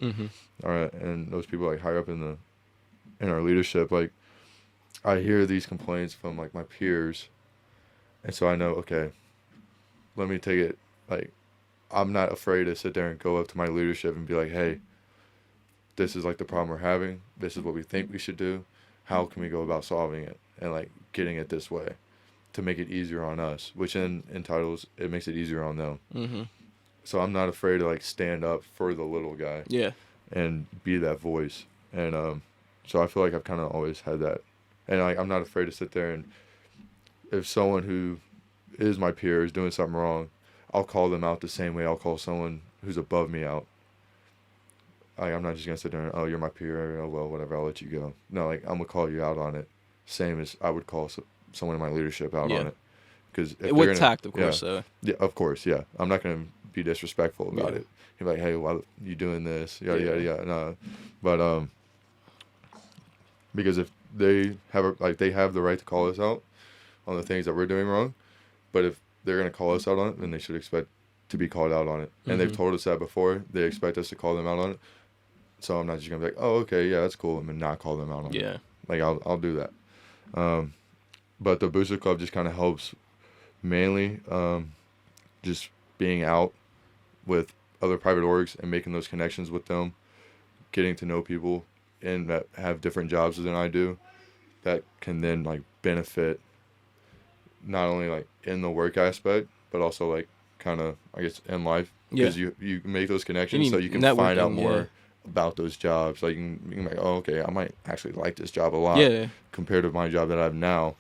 and those people, like, higher up in our leadership, like, I hear these complaints from, like, my peers, and so I know, okay, let me take it, like, I'm not afraid to sit there and go up to my leadership and be like, hey, this is, like, the problem we're having, this is what we think we should do, how can we go about solving it, and, like, getting it this way, to make it easier on us, which in titles, it makes it easier on them. So I'm not afraid to, like, stand up for the little guy. Yeah. And be that voice. And so I feel like I've kind of always had that. And I'm not afraid to sit there and if someone who is my peer is doing something wrong, I'll call them out the same way I'll call someone who's above me out. Like, I'm not just going to sit there and, oh, you're my peer, oh, well, whatever, I'll let you go. No, like, I'm going to call you out on it, same as I would call someone in my leadership out on it. Because with tact, of course. Yeah, of course, yeah. I'm not going to be disrespectful about it. You're like, hey, why are you doing this? Yada, yada, yada. No. But, because if they have, they have the right to call us out on the things that we're doing wrong, but if they're going to call us out on it, then they should expect to be called out on it. And they've told us that before. They expect us to call them out on it. So I'm not just going to be like, oh, okay, yeah, that's cool, and then not call them out on it. Yeah. Like, I'll do that. But the Booster Club just kind of helps mainly just being out with other private orgs and making those connections with them, getting to know people and that have different jobs than I do that can then, like, benefit not only, like, in the work aspect, but also, like, kind of, I guess, in life. Because you make those connections so you can find out more about those jobs. Like, you can be like, oh, okay, I might actually like this job a lot compared to my job that I have now.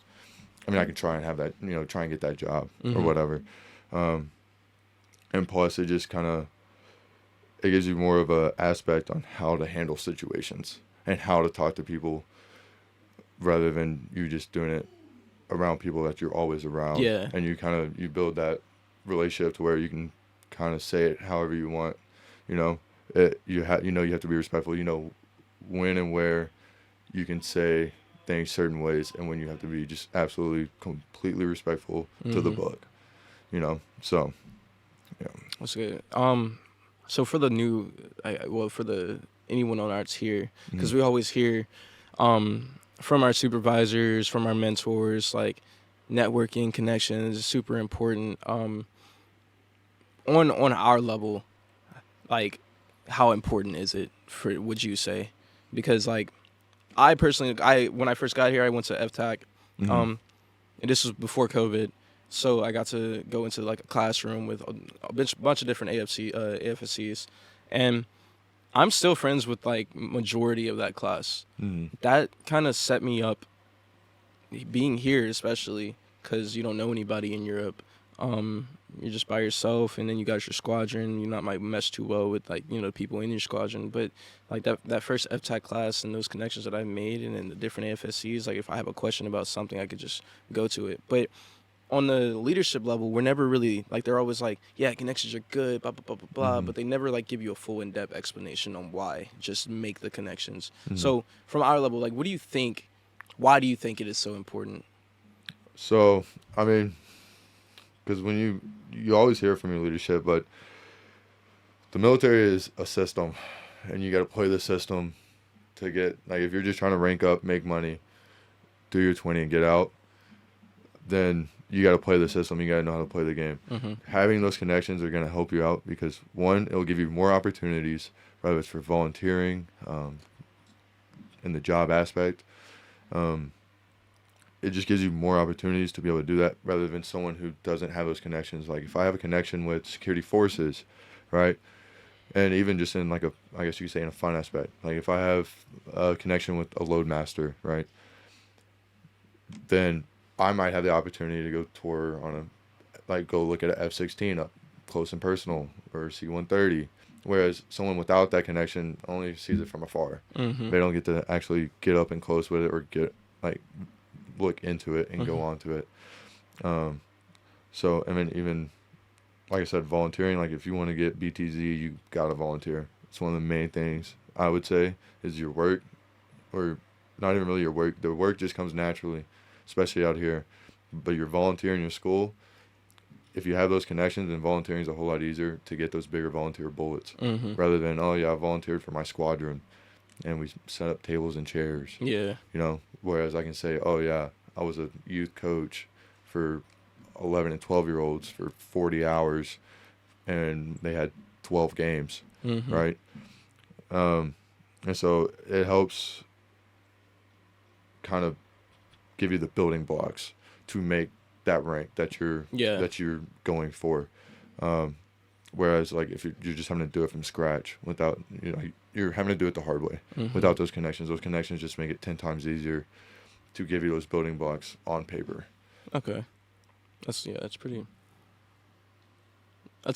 I mean, I can try and have that, try and get that job or whatever. And plus, it just kind of, it gives you more of a aspect on how to handle situations and how to talk to people rather than you just doing it around people that you're always around. Yeah. And you build that relationship to where you can kind of say it however you want, you have to be respectful, when and where you can say things certain ways and when you have to be just absolutely completely respectful to the book, so yeah. That's good. So for the new, for the anyone on arts here, because we always hear from our supervisors, from our mentors, like networking connections is super important. On our level, like, how important is it for, would you say? Because like I personally, when I first got here, I went to FTAC, Mm-hmm. and this was before COVID, so I got to go into like a classroom with a bunch of different AFSCs, and I'm still friends with like majority of that class. Mm-hmm. That kind of set me up being here, especially because you don't know anybody in Europe. You're just by yourself, and then you got your squadron. You not might mesh too well with like people in your squadron, but like that first FTAC class and those connections that I made, and then the different AFSCs. Like if I have a question about something, I could just go to it. But on the leadership level, we're never really like, they're always like, yeah, connections are good, blah blah blah blah blah, Mm-hmm. but they never like give you a full in-depth explanation on why. Just make the connections. Mm-hmm. So from our level, like, what do you think? Why do you think it is so important? So, I mean, because when you always hear from your leadership, but the military is a system, and you got to play the system to get, like, if you're just trying to rank up, make money, do your 20 and get out, then you got to play the system. You got to know how to play the game. Mm-hmm. Having those connections are going to help you out because, one, it'll give you more opportunities, whether it's for volunteering, in the job aspect. It just gives you more opportunities to be able to do that rather than someone who doesn't have those connections. Like if I have a connection with security forces, right? And even just in like I guess you could say in a fun aspect. Like if I have a connection with a load master, right? Then I might have the opportunity to go tour on go look at an F-16 up close and personal or C-130. Whereas someone without that connection only sees it from afar. Mm-hmm. They don't get to actually get up and close with it or get look into it and Mm-hmm. go on to it. So I mean, even like I said, volunteering. Like if you want to get BTZ, you gotta volunteer. It's one of the main things I would say is your work, or not even really your work. The work just comes naturally, especially out here. But your volunteer in your school, if you have those connections, then volunteering is a whole lot easier to get those bigger volunteer bullets, Mm-hmm. rather than, oh yeah, I volunteered for my squadron, and we set up tables and chairs. Yeah. Whereas I can say, oh yeah, I was a youth coach for 11 and 12-year-olds for 40 hours, and they had 12 games, Mm-hmm. right? And so it helps kind of give you the building blocks to make that rank that you're going for. Whereas like if you're just having to do it from scratch without, you're having to do it the hard way. Mm-hmm. Without those connections just make it 10 times easier to give you those building blocks on paper. Okay. That's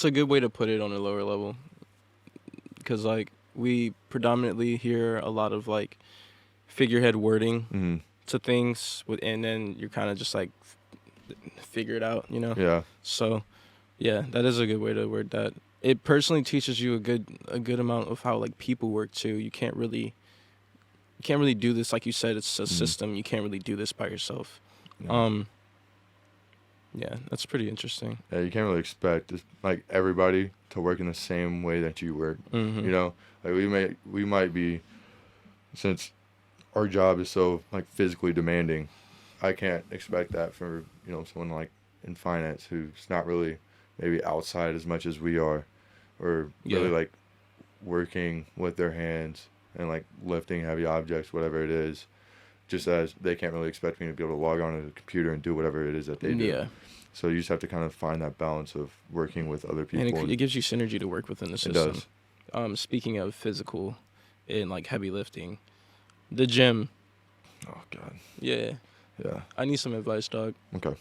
a good way to put it on a lower level. Because like we predominantly hear a lot of like figurehead wording Mm-hmm. to things, and then you're kind of just like figure it out, Yeah. So yeah, that is a good way to word that. It personally teaches you a good amount of how like people work too. You can't really do this, like you said, it's a Mm-hmm. system. You can't really do this by yourself. Yeah. Yeah, that's pretty interesting. Yeah, you can't really expect just like everybody to work in the same way that you work. Mm-hmm. Like we might be, since our job is so like physically demanding, I can't expect that for someone like in finance who's not really maybe outside as much as we are, or really like working with their hands and like lifting heavy objects, whatever it is. Just as they can't really expect me to be able to log on to the computer and do whatever it is that they do. Yeah. So you just have to kind of find that balance of working with other people. And it gives you synergy to work within the system. It does. Speaking of physical and like heavy lifting, the gym. Oh God. Yeah. Yeah. I need some advice, dog. Okay.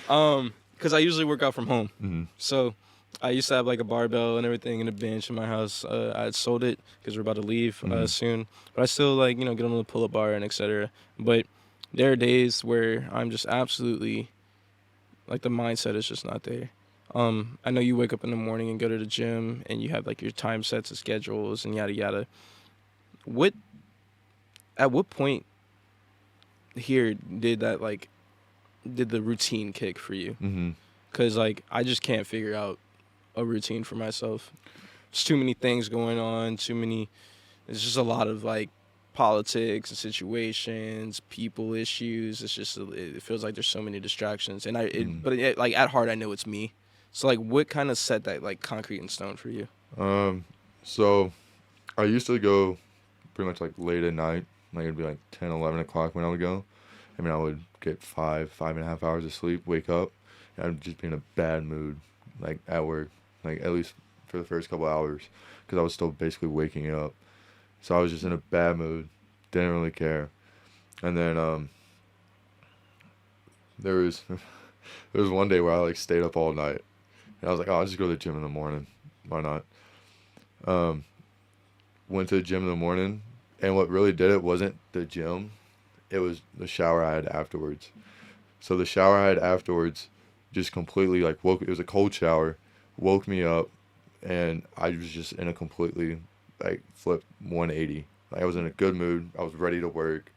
Because I usually work out from home. Mm-hmm. So I used to have like a barbell and everything and a bench in my house. I had sold it because we're about to leave soon. But I still like, get on the pull-up bar and etc. But there are days where I'm just absolutely, like the mindset is just not there. I know you wake up in the morning and go to the gym and you have like your time sets and schedules and yada yada. At what point here did the routine kick for you? Mm-hmm. Because like I just can't figure out a routine for myself. There's too many things going on, it's just a lot of like politics and situations, people issues. It's just it feels like there's so many distractions, and like at heart I know it's me. So like, what kind of set that like concrete in stone for you? So I used to go pretty much like late at night. Like it'd be like 10, 11 o'clock when I would go. I mean, I would get 5.5 hours of sleep, wake up, and I'd just be in a bad mood, like at work, like at least for the first couple hours, because I was still basically waking up. So I was just in a bad mood, didn't really care. And then there was one day where I like stayed up all night, and I was like, oh, I'll just go to the gym in the morning. Why not? Went to the gym in the morning, and what really did it wasn't the gym, it was the shower I had afterwards. So the shower I had afterwards just completely like it was a cold shower, woke me up, and I was just in a completely like flipped 180. Like I was in a good mood. I was ready to work.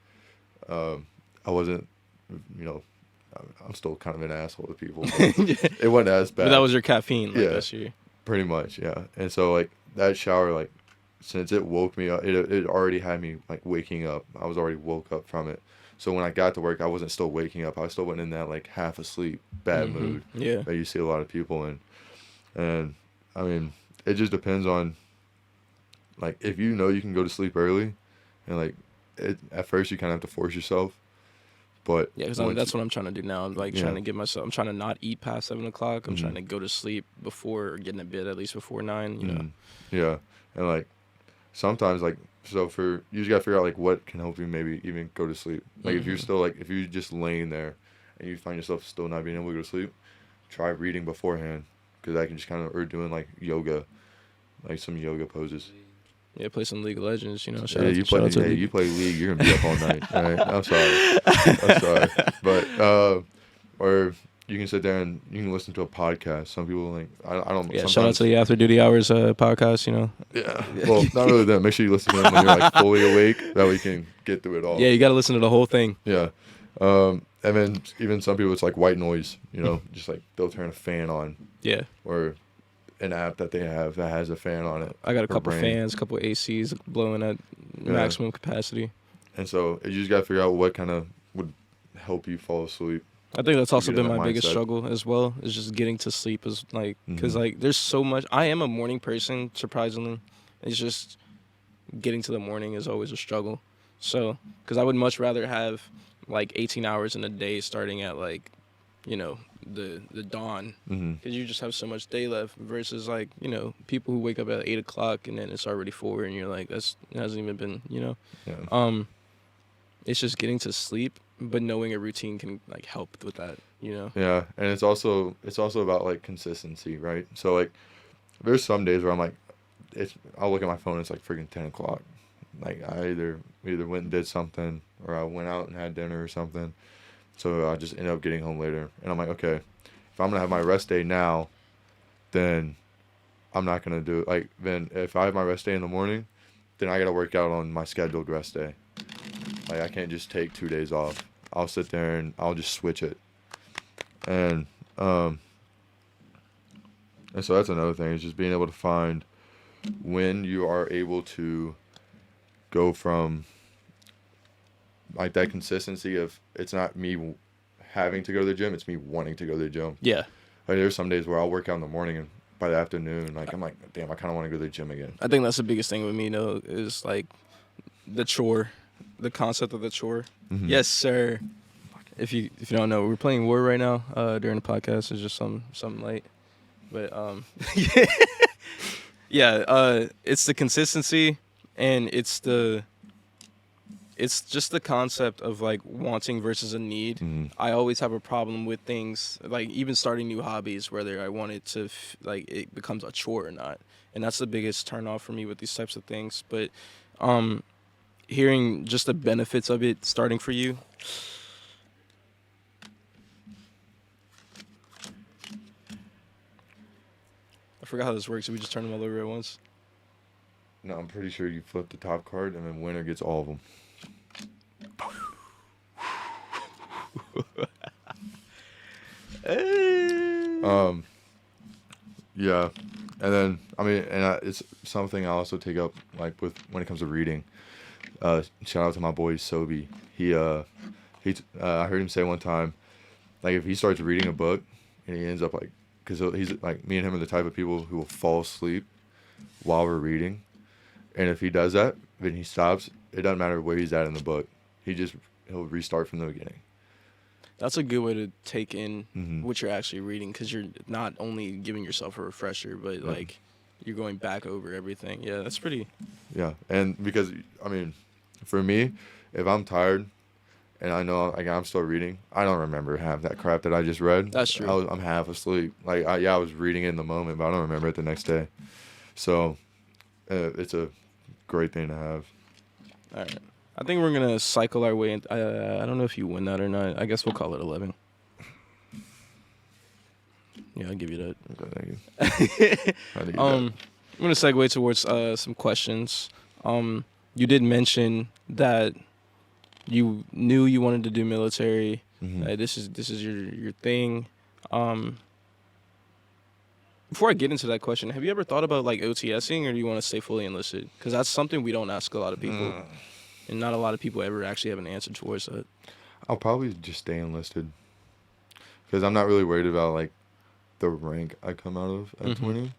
I wasn't, I'm still kind of an asshole to people. It wasn't as bad. But that was your caffeine, like, yeah, this year. Pretty much, yeah. And so like that shower, like since it woke me up, it already had me like waking up. I was already woke up from it. So when I got to work, I wasn't still waking up. I still went in that like half asleep, bad mood. Yeah. That you see a lot of people in. And I mean, it just depends on like if you know you can go to sleep early, and like at first you kind of have to force yourself. But yeah, because that's what I'm trying to do now. I'm like trying to get myself. I'm trying to not eat past 7 o'clock. I'm trying to go to sleep before or get in bed at least before 9. You know. Yeah, and like sometimes like you just gotta figure out like what can help you maybe even go to sleep. Like if you're still like if you're just laying there and you find yourself still not being able to go to sleep, try reading beforehand, because that can just kind of or doing like yoga, like some yoga poses. Yeah, play some League of Legends, you you play League, you're gonna be up all night. All right, I'm sorry, but or you can sit there and you can listen to a podcast. Some people like I don't. Yeah, shout out to the After Duty Hours podcast. Yeah, well, not really that. Make sure you listen to them when you're like fully awake. That way you can get through it all. Yeah, you got to listen to the whole thing. Yeah, and then even some people it's like white noise. Just like they'll turn a fan on. Yeah. Or an app that they have that has a fan on it. I got a couple fans, a couple ACs blowing at maximum capacity. And so you just got to figure out what kind of would help you fall asleep. I think that's also been my biggest struggle as well, is just getting to sleep. Is like, because like there's so much. I am a morning person, surprisingly. It's just getting to the morning is always a struggle. So, because I would much rather have like 18 hours in a day starting at like, the dawn, because you just have so much day left versus like people who wake up at 8 o'clock and then it's already 4 and you're like it hasn't even been it's just getting to sleep, but knowing a routine can like help with that. Yeah, and it's also about like consistency, right? So like there's some days where I'm like I'll look at my phone and it's like freaking 10 o'clock, like I either went and did something or I went out and had dinner or something. So I just end up getting home later. And I'm like, okay, if I'm going to have my rest day now, then I'm not going to do it. Like, then if I have my rest day in the morning, then I got to work out on my scheduled rest day. Like, I can't just take 2 days off. I'll sit there and I'll just switch it. And so that's another thing, is just being able to find when you are able to go from like that consistency of it's not me having to go to the gym, it's me wanting to go to the gym. Yeah. Like there's some days where I'll work out in the morning and by the afternoon, like I'm like, damn, I kind of want to go to the gym again. I think that's the biggest thing with me, is like the chore, the concept of the chore. Yes, sir. If you don't know, we're playing War right now during the podcast. It's just something light, but yeah, it's the consistency and it's just the concept of like wanting versus a need. I always have a problem with things like even starting new hobbies, whether I want it to like it becomes a chore or not, and that's the biggest turn off for me with these types of things. But hearing just the benefits of it starting for you. I forgot how this works. Did we just turn them all over at once? No, I'm pretty sure you flip the top card and then winner gets all of them. Yeah, and then I mean, and it's something I also take up like with when it comes to reading. Shout out to my boy Sobe. I heard him say one time, like if he starts reading a book and he ends up like, because he's like, me and him are the type of people who will fall asleep while we're reading, and if he does that, then he stops. It doesn't matter where he's at in the book. He'll restart from the beginning. That's a good way to take in Mm-hmm. what you're actually reading, because you're not only giving yourself a refresher, but like you're going back over everything. Yeah, that's pretty. Yeah, and because I mean, for me, if I'm tired and I know like I'm still reading, I don't remember half that crap that I just read. That's true. I'm half asleep. Like I was reading it in the moment, but I don't remember it the next day. So it's a great thing to have. All right. I think we're gonna cycle our way. I don't know if you win that or not. I guess we'll call it 11. Yeah, I'll give you that. Okay, thank you. I'm gonna segue towards some questions. You did mention that you knew you wanted to do military. Mm-hmm. This is your thing. Before I get into that question, have you ever thought about like OTSing, or do you want to stay fully enlisted? Because that's something we don't ask a lot of people, and not a lot of people ever actually have an answer towards that. I'll probably just stay enlisted because I'm not really worried about like the rank I come out of at 20,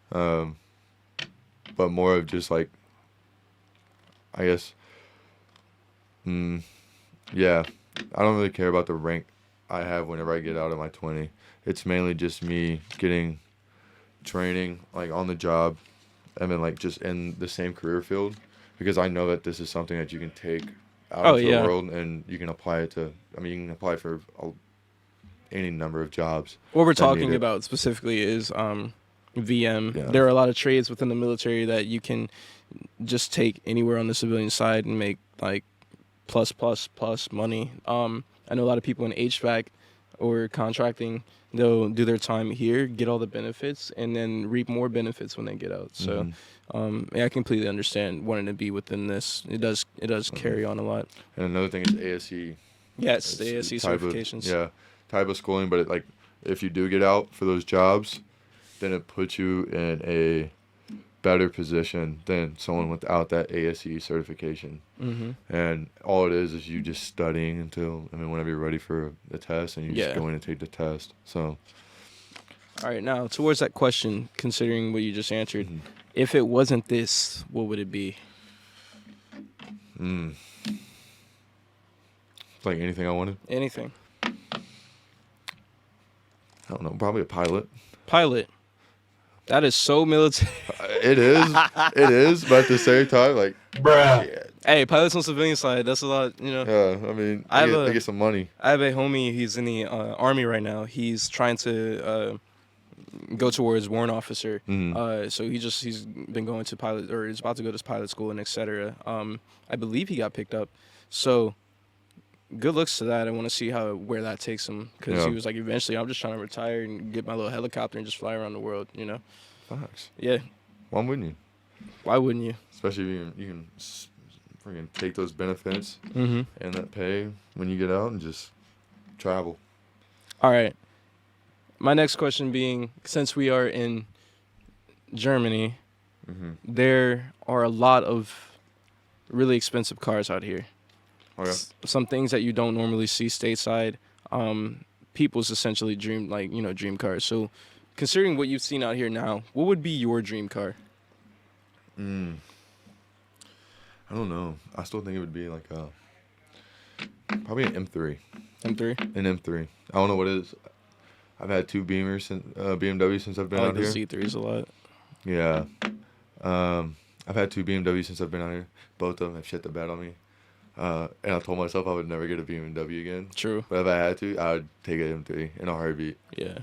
but more of just like, I guess, yeah, I don't really care about the rank I have whenever I get out of my 20. It's mainly just me getting training like on the job, and then like just in the same career field, because I know that this is something that you can take out into the world and you can apply it to. I mean, you can apply for any number of jobs. What we're talking about specifically is VM. Yeah. There are a lot of trades within the military that you can just take anywhere on the civilian side and make like plus money. I know a lot of people in HVAC or contracting, they'll do their time here, get all the benefits, and then reap more benefits when they get out. So yeah, I completely understand wanting to be within this. It does carry on a lot. And another thing is ASE. Yes, the ASE certifications. Type of schooling, but like if you do get out for those jobs, then it puts you in a better position than someone without that ASE certification. And all it is you just studying until, whenever you're ready for the test, and you just go in and take the test. So, all right, now towards that question, considering what you just answered, if it wasn't this, what would it be? Like anything I wanted? Anything. I don't know, probably a pilot. Pilot. That is so military. It is, but at the same time, like, bruh. Yeah. Hey, pilots on civilian side, that's a lot, you know. Yeah, they get some money. I have a homie, he's in the Army right now. He's trying to go towards warrant officer. So he's been going to pilot, or he's about to go to pilot school and etc. I believe he got picked up. So good looks to that. I want to see where that takes him, because he was like, eventually I'm just trying to retire and get my little helicopter and just fly around the world, you know. Facts. Yeah. Why wouldn't you? Why wouldn't you? Especially if you can freaking take those benefits and that pay when you get out and just travel. All right. My next question being, since we are in Germany, there are a lot of really expensive cars out here. Okay. Some things that you don't normally see stateside. People's essentially dream cars. So, considering what you've seen out here now, what would be your dream car? I don't know. I still think it would be like probably an M3. M3? An M3. I don't know what it is. I've had two Beamers, BMW since I've been out here. I like the Z3s a lot. Yeah. I've had two BMWs since I've been out here. Both of them have shit the bed on me. And I told myself I would never get a BMW again. True. But if I had to, I would take an M3 in a heartbeat. Yeah.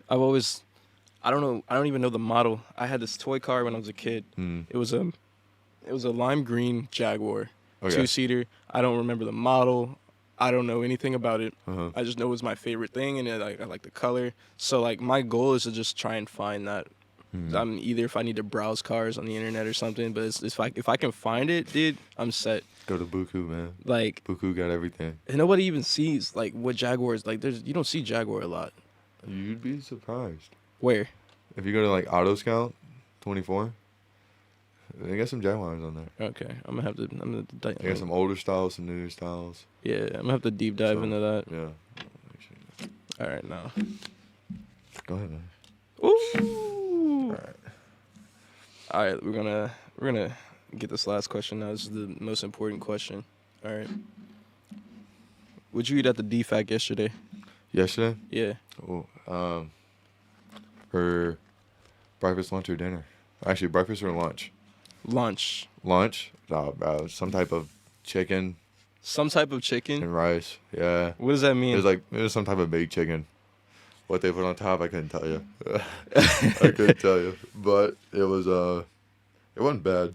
I don't even know the model. I had this toy car when I was a kid. It was a lime green Jaguar, 2-seater. I don't remember the model. I don't know anything about it. I just know it was my favorite thing, and I like the color. So like my goal is to just try and find that. Either if I need to browse cars on the internet or something, but if I can find it, dude, I'm set. Go to Buku, man. Like Buku got everything. And nobody even sees like what Jaguars like. You don't see Jaguar a lot. You'd be surprised. Where? If you go to like Auto Scout 24, They got some Jaguars on there. Okay, I'm gonna have to. They got some older styles, some newer styles. Yeah, I'm gonna have to deep dive into that. Yeah. All right, now. Go ahead, man. Ooh. All right. All right, we're gonna get this last question now. This is the most important question. All right. What'd you eat at the DFAC yesterday? Yesterday? Yeah. Oh, for breakfast, lunch, or dinner? Actually, breakfast or lunch? Lunch. Lunch? Oh, bro, some type of chicken Some type of chicken. and rice. Yeah. What does that mean? It was some type of baked chicken. What they put on top, I couldn't tell you. I couldn't tell you, but it wasn't bad.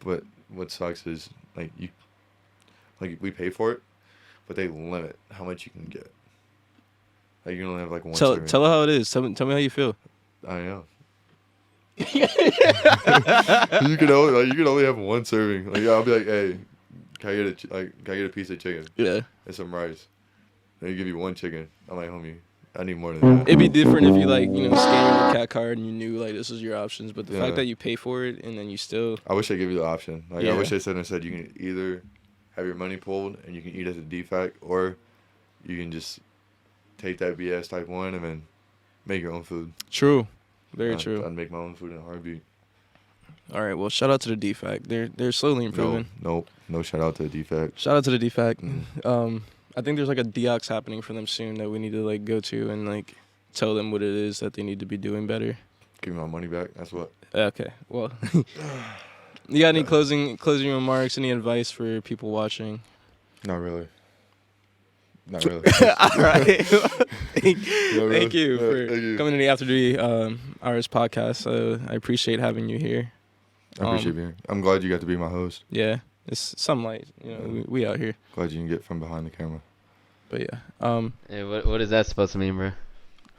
But what sucks is we pay for it, but they limit how much you can get. Like you can only have like one. Serving. Tell her how it is. Tell me how you feel. I know. You can only have one serving. Like I'll be like, hey, can I get a piece of chicken? Yeah. And some rice. They give you one chicken. I'm like, homie, I need more than that. It'd be different if you scanned your cat card and you knew this is your options. But the fact that you pay for it and then you still. I wish they gave you the option. Yeah. I wish they said you can either have your money pulled and you can eat at the DFAC, or you can just take that BS type 1 and then make your own food. True. Very true. I'd make my own food in a heartbeat. All right. Well, shout out to the DFAC. They're slowly improving. No shout out to the DFAC. Shout out to the DFAC. I think there's a DOX happening for them soon that we need to go to and tell them what it is that they need to be doing better. Give me my money back. That's what. Okay. Well, you got any closing remarks? Any advice for people watching? Not really. Not really. All right. Thank you for coming to the After Duty Hours podcast. I appreciate having you here. I appreciate being here. I'm glad you got to be my host. Yeah, it's some light. We out here. Glad you can get from behind the camera. But yeah. Hey, what is that supposed to mean, bro?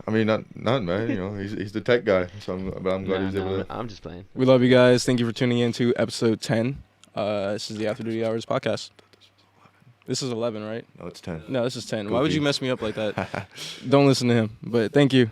I mean, not man. He's the tech guy. So I'm glad he's able to. I'm just playing. We love you guys. Thank you for tuning in to episode 10. This is the After Duty Hours podcast. This is 11, right? No, it's 10. No, this is 10. Goofy. Why would you mess me up like that? Don't listen to him. But thank you.